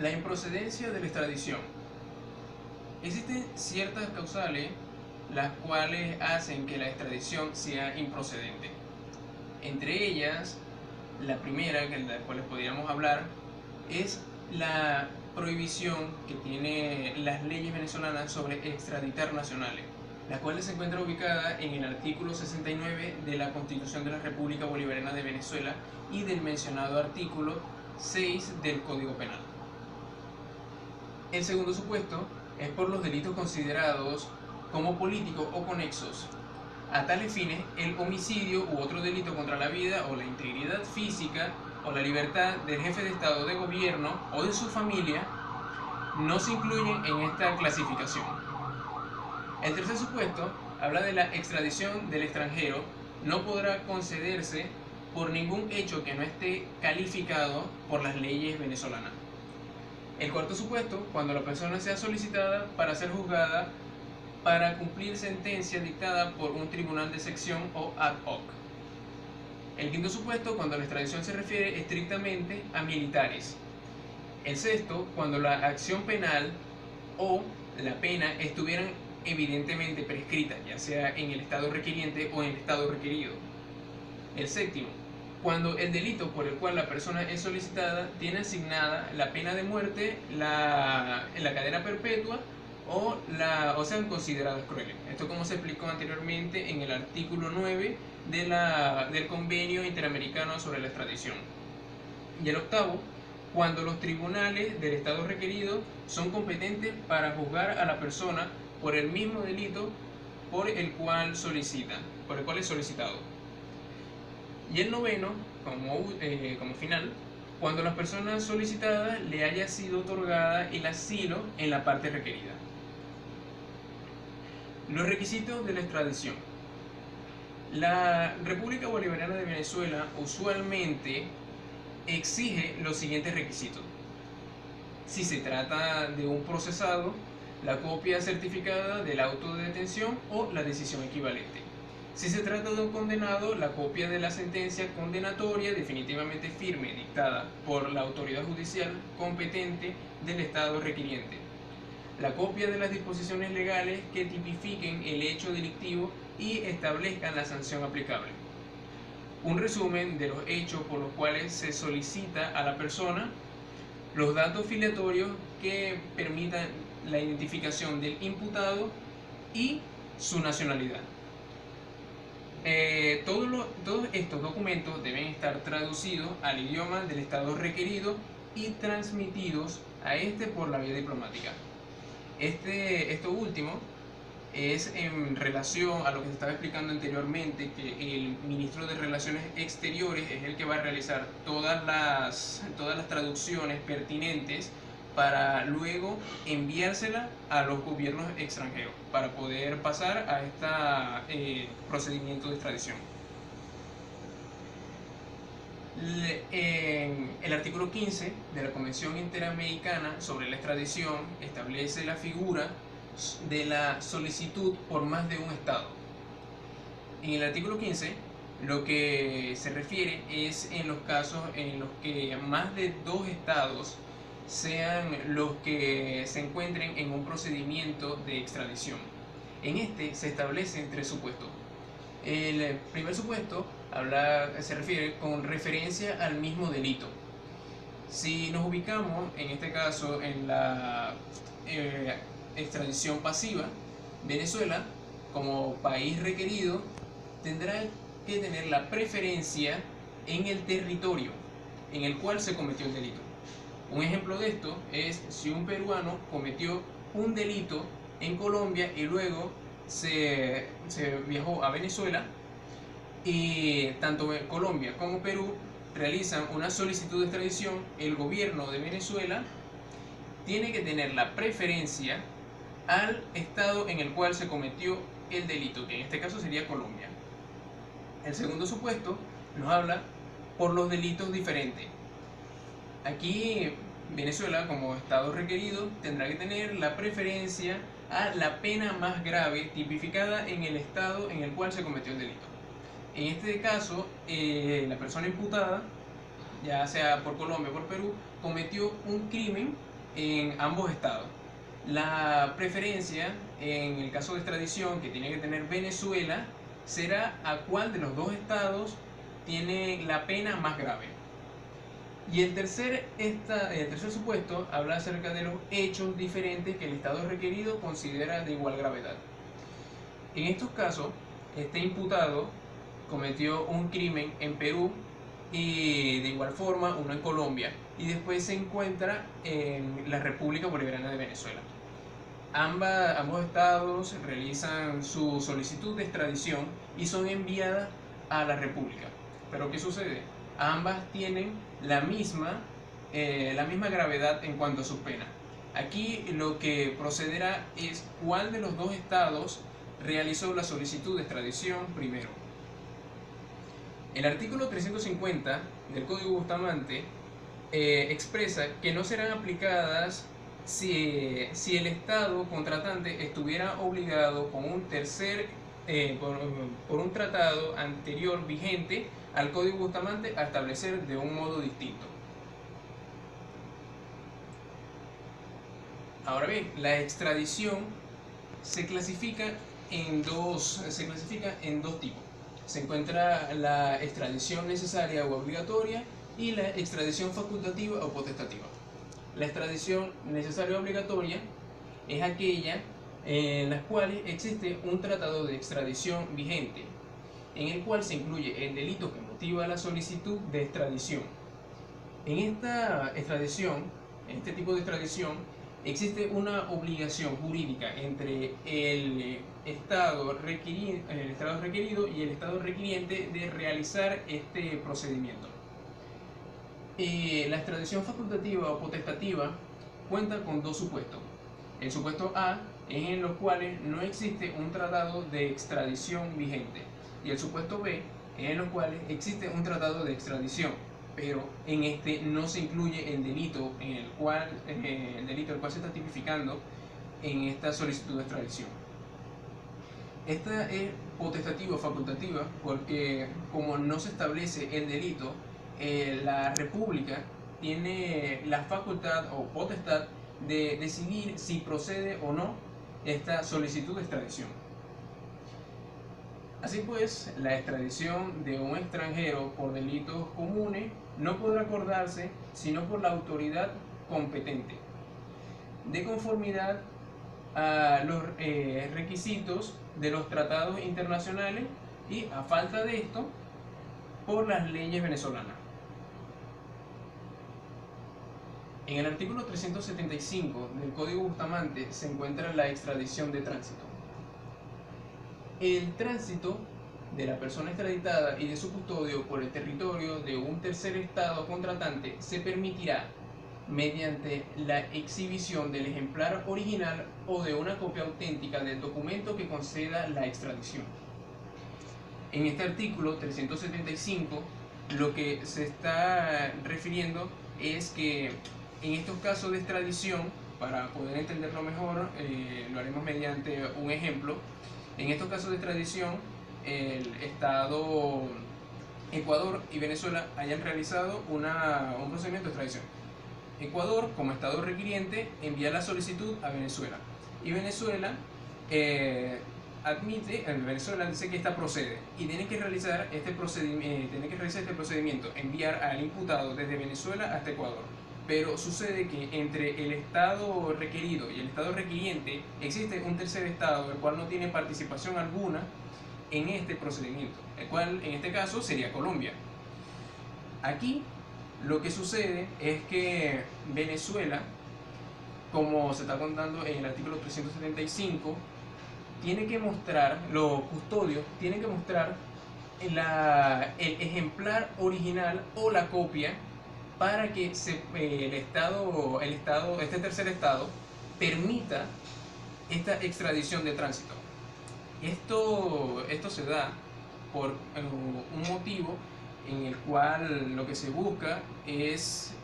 La improcedencia de la extradición. Existen ciertas causales las cuales hacen que la extradición sea improcedente. Entre ellas, la primera, de la cual podríamos hablar, es la prohibición que tienen las leyes venezolanas sobre extraditar nacionales, la cual se encuentra ubicada en el artículo 69 de la Constitución de la República Bolivariana de Venezuela y del mencionado artículo 6 del Código Penal. El segundo supuesto es por los delitos considerados como políticos o conexos. A tales fines, el homicidio u otro delito contra la vida o la integridad física o la libertad del jefe de Estado, de gobierno o de su familia no se incluyen en esta clasificación. El tercer supuesto habla de la extradición del extranjero. No podrá concederse por ningún hecho que no esté calificado por las leyes venezolanas. El cuarto supuesto, cuando la persona sea solicitada para ser juzgada para cumplir sentencia dictada por un tribunal de sección o ad hoc. El quinto supuesto, cuando la extradición se refiere estrictamente a militares. El sexto, cuando la acción penal o la pena estuvieran evidentemente prescritas, ya sea en el estado requiriente o en el estado requerido. El séptimo, cuando el delito por el cual la persona es solicitada tiene asignada la pena de muerte, la cadena perpetua o sean consideradas crueles. Esto, como se explicó anteriormente en el artículo 9 del Convenio Interamericano sobre la Extradición. Y el octavo, cuando los tribunales del estado requerido son competentes para juzgar a la persona por el mismo delito por el cual es solicitado. Y el noveno, como final, cuando la persona solicitada le haya sido otorgada el asilo en la parte requerida. Los requisitos de la extradición. La República Bolivariana de Venezuela usualmente exige los siguientes requisitos. Si se trata de un procesado, la copia certificada del auto de detención o la decisión equivalente. Si se trata de un condenado, la copia de la sentencia condenatoria definitivamente firme dictada por la autoridad judicial competente del estado requiriente. La copia de las disposiciones legales que tipifiquen el hecho delictivo y establezcan la sanción aplicable. Un resumen de los hechos por los cuales se solicita a la persona, los datos filiatorios que permitan la identificación del imputado y su nacionalidad. Todos estos documentos deben estar traducidos al idioma del estado requerido y transmitidos a este por la vía diplomática. Esto último es en relación a lo que se estaba explicando anteriormente, que el ministro de Relaciones Exteriores es el que va a realizar todas las traducciones pertinentes para luego enviársela a los gobiernos extranjeros para poder pasar a este procedimiento de extradición. El artículo 15 de la Convención Interamericana sobre la Extradición establece la figura de la solicitud por más de un estado. En el artículo 15 lo que se refiere es en los casos en los que más de dos estados sean los que se encuentren en un procedimiento de extradición. En este se establecen tres supuestos. El primer supuesto se refiere con referencia al mismo delito. Si nos ubicamos en este caso en la extradición pasiva, Venezuela, como país requerido, tendrá que tener la preferencia en el territorio en el cual se cometió el delito. Un ejemplo de esto es si un peruano cometió un delito en Colombia y luego se viajó a Venezuela, y tanto Colombia como Perú realizan una solicitud de extradición. El gobierno de Venezuela tiene que tener la preferencia al estado en el cual se cometió el delito, que en este caso sería Colombia. El segundo supuesto nos habla por los delitos diferentes. Aquí Venezuela, como estado requerido, tendrá que tener la preferencia a la pena más grave tipificada en el estado en el cual se cometió el delito. En este caso, la persona imputada, ya sea por Colombia o por Perú, cometió un crimen en ambos estados. La preferencia en el caso de extradición que tiene que tener Venezuela será a cuál de los dos estados tiene la pena más grave. Y el tercer supuesto habla acerca de los hechos diferentes que el estado requerido considera de igual gravedad. En estos casos, este imputado cometió un crimen en Perú y de igual forma uno en Colombia, y después se encuentra en la República Bolivariana de Venezuela. Ambos estados realizan su solicitud de extradición y son enviadas a la República. Pero ¿qué sucede? Ambas tienen la misma gravedad en cuanto a sus penas. Aquí lo que procederá es cuál de los dos estados realizó la solicitud de extradición primero. El artículo 350 del Código Bustamante expresa que no serán aplicadas si el Estado contratante estuviera obligado con un por un tratado anterior vigente al Código Bustamante a establecer de un modo distinto. Ahora bien, la extradición se clasifica en dos tipos. Se encuentra la extradición necesaria o obligatoria y la extradición facultativa o potestativa. La extradición necesaria o obligatoria es aquella en las cuales existe un tratado de extradición vigente, en el cual se incluye el delito que motiva la solicitud de extradición. En este tipo de extradición, existe una obligación jurídica entre el Estado requerido y el Estado requiriente de realizar este procedimiento. La extradición facultativa o potestativa cuenta con dos supuestos. El supuesto A es en los cuales no existe un tratado de extradición vigente, y el supuesto B es en los cuales existe un tratado de extradición, pero en este no se incluye el delito el cual se está tipificando en esta solicitud de extradición. Esta es potestativa o facultativa porque, como no se establece el delito, la República tiene la facultad o potestad de decidir si procede o no esta solicitud de extradición. Así pues, la extradición de un extranjero por delitos comunes no podrá acordarse sino por la autoridad competente, de conformidad a los requisitos de los tratados internacionales y, a falta de esto, por las leyes venezolanas. En el artículo 375 del Código Bustamante se encuentra la extradición de tránsito. El tránsito de la persona extraditada y de su custodio por el territorio de un tercer estado contratante se permitirá mediante la exhibición del ejemplar original o de una copia auténtica del documento que conceda la extradición. En este artículo 375 lo que se está refiriendo es que en estos casos de extradición, para poder entenderlo mejor, lo haremos mediante un ejemplo. En estos casos de extradición, el Estado Ecuador y Venezuela hayan realizado un procedimiento de extradición. Ecuador, como Estado requiriente, envía la solicitud a Venezuela, y Venezuela Venezuela dice que esta procede y tiene que realizar este procedimiento, enviar al imputado desde Venezuela hasta Ecuador. Pero sucede que entre el Estado requerido y el Estado requiriente existe un tercer Estado, el cual no tiene participación alguna en este procedimiento, el cual en este caso sería Colombia. Aquí lo que sucede es que Venezuela, como se está contando en el artículo 375, tiene que mostrar, los custodios tienen que mostrar el ejemplar original o la copia para que este tercer estado permita esta extradición de tránsito. Esto se da por un motivo en el cual lo que se busca es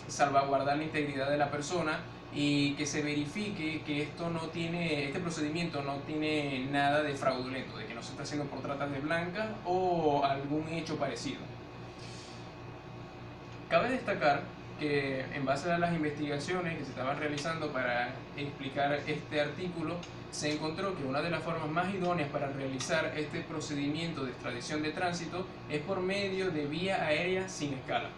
salvaguardar la integridad de la persona y que se verifique que este procedimiento no tiene nada de fraudulento, de que no se está haciendo por trata de blancas o algún hecho parecido. Cabe destacar que en base a las investigaciones que se estaban realizando para explicar este artículo, se encontró que una de las formas más idóneas para realizar este procedimiento de extradición de tránsito es por medio de vía aérea sin escala.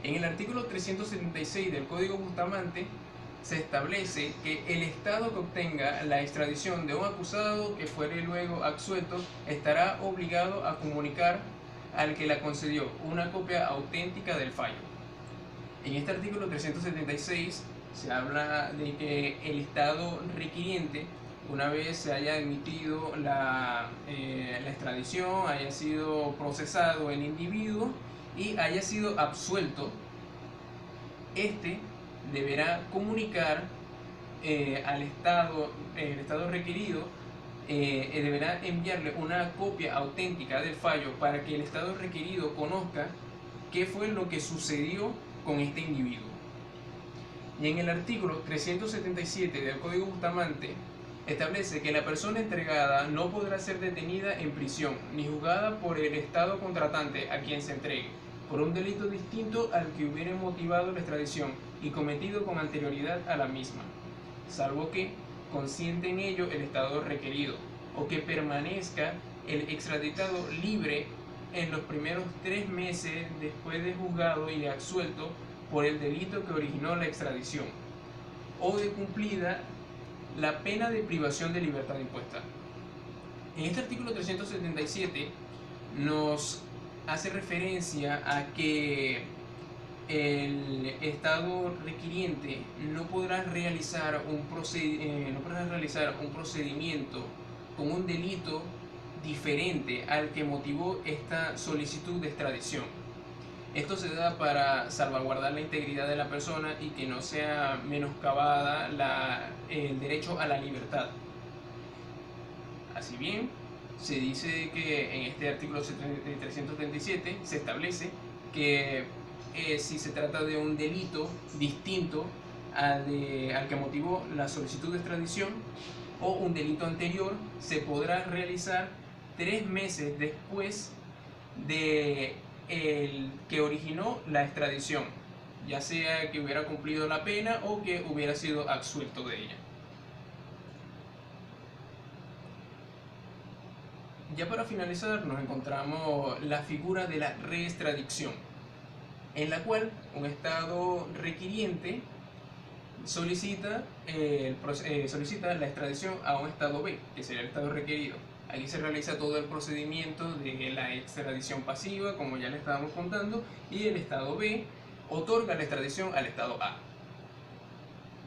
En el artículo 376 del Código Bustamante se establece que el Estado que obtenga la extradición de un acusado que fuere luego absuelto estará obligado a comunicar al que la concedió una copia auténtica del fallo. En este artículo 376 se habla de que el Estado requiriente, una vez se haya emitido la extradición, haya sido procesado el individuo y haya sido absuelto, este deberá comunicar al Estado, el Estado requerido, deberá enviarle una copia auténtica del fallo para que el Estado requerido conozca qué fue lo que sucedió con este individuo. Y en el artículo 377 del Código Bustamante establece que la persona entregada no podrá ser detenida en prisión ni juzgada por el Estado contratante a quien se entregue por un delito distinto al que hubiera motivado la extradición y cometido con anterioridad a la misma, salvo que consiente en ello el Estado requerido, o que permanezca el extraditado libre en los primeros 3 meses después de juzgado y absuelto por el delito que originó la extradición, o de cumplida la pena de privación de libertad impuesta. En este artículo 377 nos hace referencia a que el Estado requiriente no podrá realizar un procedimiento con un delito diferente al que motivó esta solicitud de extradición. Esto se da para salvaguardar la integridad de la persona y que no sea menoscabada el derecho a la libertad. Así bien, se dice que en este artículo 337 se establece que si se trata de un delito distinto al que motivó la solicitud de extradición o un delito anterior, se podrá realizar 3 meses después de el que originó la extradición, ya sea que hubiera cumplido la pena o que hubiera sido absuelto de ella. Ya para finalizar nos encontramos la figura de la reextradición, en la cual un Estado requiriente solicita la extradición a un Estado B, que sería el Estado requerido. Aquí se realiza todo el procedimiento de la extradición pasiva, como ya le estábamos contando, y el Estado B otorga la extradición al Estado A.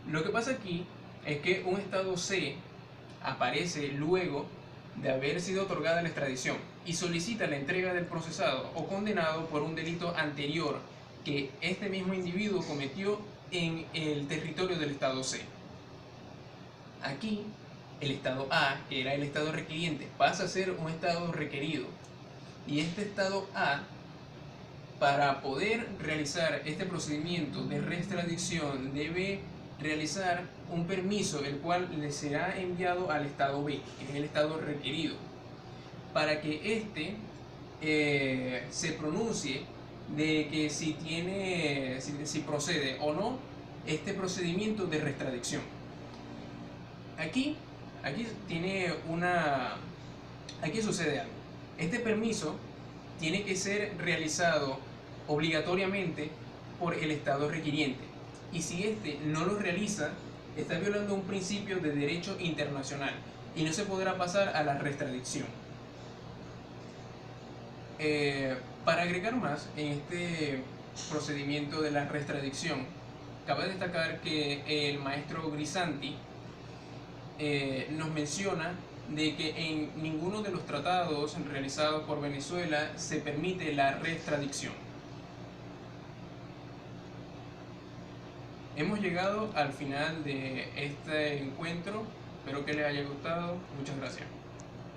Lo que pasa aquí es que un Estado C aparece luego de haber sido otorgada la extradición y solicita la entrega del procesado o condenado por un delito anterior que este mismo individuo cometió en el territorio del Estado C. Aquí el Estado A, que era el Estado requiriente, pasa a ser un Estado requerido, y este Estado A, para poder realizar este procedimiento de reextradición, debe realizar un permiso, el cual le será enviado al Estado B, que es el Estado requerido, para que éste se pronuncie de que si procede o no este procedimiento de reextradición. Aquí sucede algo. Este permiso tiene que ser realizado obligatoriamente por el Estado requiriente, y si éste no lo realiza, está violando un principio de derecho internacional y no se podrá pasar a la reextradición. Para agregar más en este procedimiento de la reextradición, cabe destacar que el maestro Grisanti nos menciona de que en ninguno de los tratados realizados por Venezuela se permite la reextradición. Hemos llegado al final de este encuentro, espero que les haya gustado, muchas gracias.